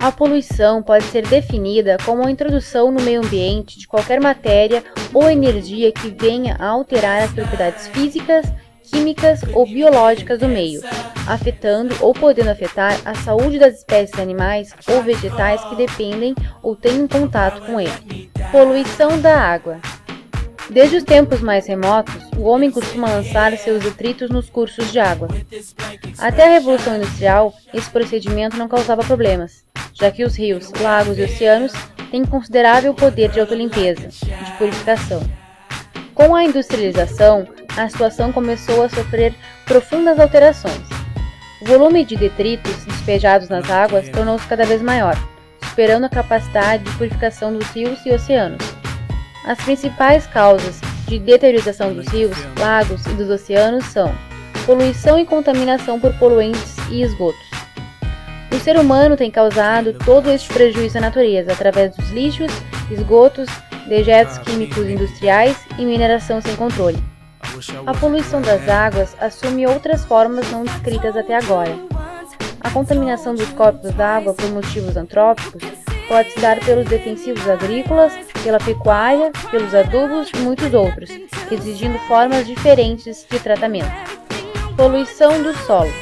A poluição pode ser definida como a introdução no meio ambiente de qualquer matéria ou energia que venha a alterar as propriedades físicas, químicas ou biológicas do meio, afetando ou podendo afetar a saúde das espécies animais ou vegetais que dependem ou têm um contato com ele. Poluição da água. Desde os tempos mais remotos, o homem costuma lançar seus detritos nos cursos de água. Até a Revolução Industrial, esse procedimento não causava problemas, já que os rios, lagos e oceanos têm considerável poder de autolimpeza, de purificação. Com a industrialização, a situação começou a sofrer profundas alterações. O volume de detritos despejados nas águas tornou-se cada vez maior, superando a capacidade de purificação dos rios e oceanos. As principais causas de deteriorização dos rios, lagos e dos oceanos são poluição e contaminação por poluentes e esgotos. O ser humano tem causado todo este prejuízo à natureza através dos lixos, esgotos, dejetos químicos industriais e mineração sem controle. A poluição das águas assume outras formas não descritas até agora. A contaminação dos corpos d'água por motivos antrópicos pode se dar pelos defensivos agrícolas, pela pecuária, pelos adubos e muitos outros, exigindo formas diferentes de tratamento. Poluição do solo.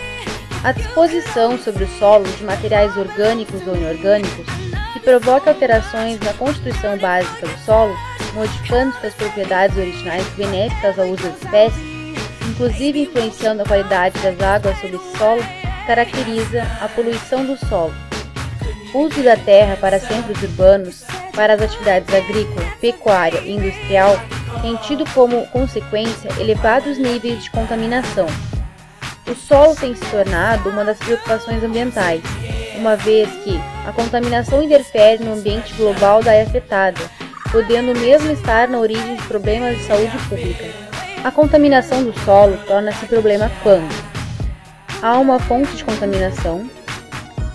A disposição sobre o solo de materiais orgânicos ou inorgânicos que provoca alterações na constituição básica do solo, modificando suas propriedades originais benéficas ao uso das espécies, inclusive influenciando a qualidade das águas sobre esse solo, caracteriza a poluição do solo. O uso da terra para centros urbanos, para as atividades agrícola, pecuária e industrial, tem tido como consequência elevados níveis de contaminação. O solo tem se tornado uma das preocupações ambientais, uma vez que a contaminação interfere no ambiente global da área afetada, podendo mesmo estar na origem de problemas de saúde pública. A contaminação do solo torna-se problema quando há uma fonte de contaminação,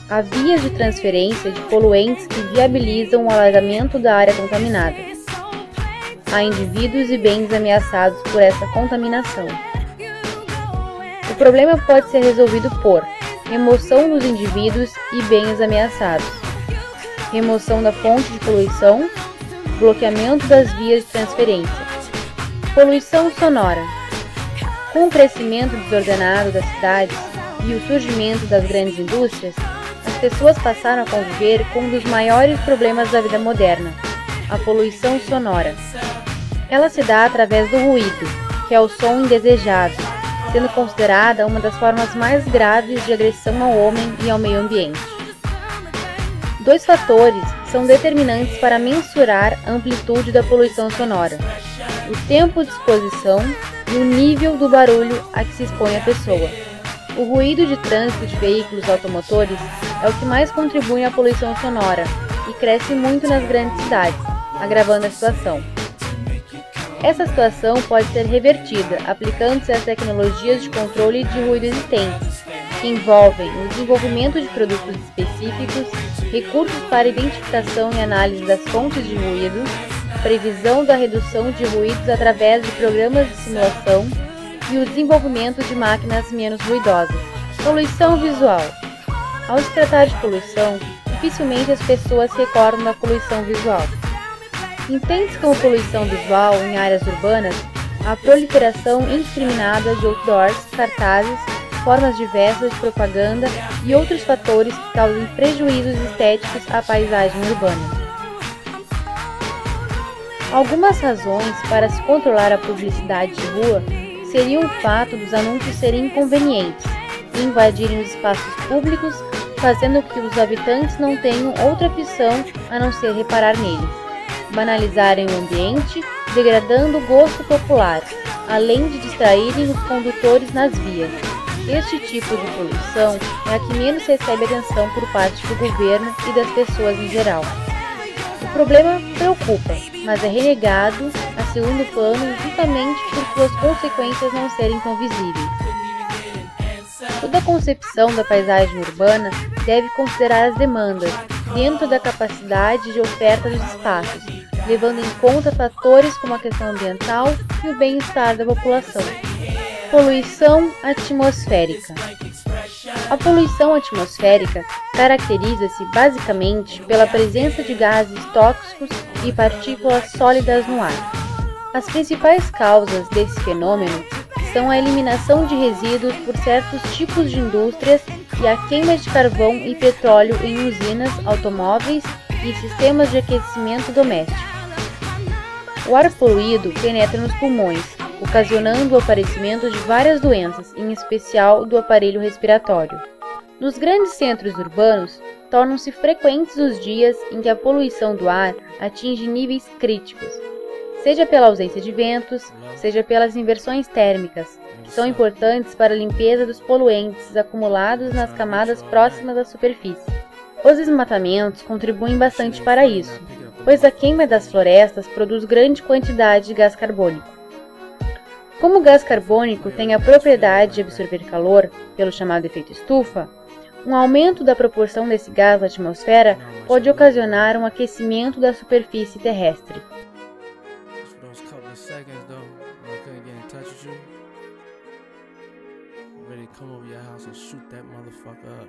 há vias de transferência de poluentes que viabilizam o alargamento da área contaminada, há indivíduos e bens ameaçados por essa contaminação. O problema pode ser resolvido por remoção dos indivíduos e bens ameaçados, remoção da fonte de poluição, bloqueamento das vias de transferência. Poluição sonora. Com o crescimento desordenado das cidades e o surgimento das grandes indústrias, as pessoas passaram a conviver com um dos maiores problemas da vida moderna, a poluição sonora. Ela se dá através do ruído, que é o som indesejado, sendo considerada uma das formas mais graves de agressão ao homem e ao meio ambiente. Dois fatores são determinantes para mensurar a amplitude da poluição sonora: o tempo de exposição e o nível do barulho a que se expõe a pessoa. O ruído de trânsito de veículos automotores é o que mais contribui à poluição sonora e cresce muito nas grandes cidades, agravando a situação. Essa situação pode ser revertida aplicando-se as tecnologias de controle de ruído existentes, que envolvem o desenvolvimento de produtos específicos, recursos para identificação e análise das fontes de ruído, previsão da redução de ruídos através de programas de simulação e o desenvolvimento de máquinas menos ruidosas. Poluição visual. Ao se tratar de poluição, dificilmente as pessoas se recordam da poluição visual. Entende-se como poluição visual em áreas urbanas a proliferação indiscriminada de outdoors, cartazes, formas diversas de propaganda e outros fatores que causam prejuízos estéticos à paisagem urbana. Algumas razões para se controlar a publicidade de rua seriam o fato dos anúncios serem inconvenientes e invadirem os espaços públicos, fazendo com que os habitantes não tenham outra opção a não ser reparar neles, banalizarem o ambiente, degradando o gosto popular, além de distraírem os condutores nas vias. Este tipo de poluição é a que menos recebe atenção por parte do governo e das pessoas em geral. O problema preocupa, mas é renegado a segundo plano justamente por suas consequências não serem tão visíveis. Toda a concepção da paisagem urbana deve considerar as demandas, dentro da capacidade de oferta dos espaços, levando em conta fatores como a questão ambiental e o bem-estar da população. Poluição atmosférica. A poluição atmosférica caracteriza-se basicamente pela presença de gases tóxicos e partículas sólidas no ar. As principais causas desse fenômeno são a eliminação de resíduos por certos tipos de indústrias e a queima de carvão e petróleo em usinas, automóveis e sistemas de aquecimento doméstico. O ar poluído penetra nos pulmões, ocasionando o aparecimento de várias doenças, em especial do aparelho respiratório. Nos grandes centros urbanos, tornam-se frequentes os dias em que a poluição do ar atinge níveis críticos, seja pela ausência de ventos, seja pelas inversões térmicas, que são importantes para a limpeza dos poluentes acumulados nas camadas próximas à superfície. Os desmatamentos contribuem bastante para isso, pois a queima das florestas produz grande quantidade de gás carbônico. Como o gás carbônico tem a propriedade de absorver calor, pelo chamado efeito estufa, um aumento da proporção desse gás na atmosfera pode ocasionar um aquecimento da superfície terrestre. Seconds though, I couldn't get in touch with you. Ready to come over your house and shoot that motherfucker up.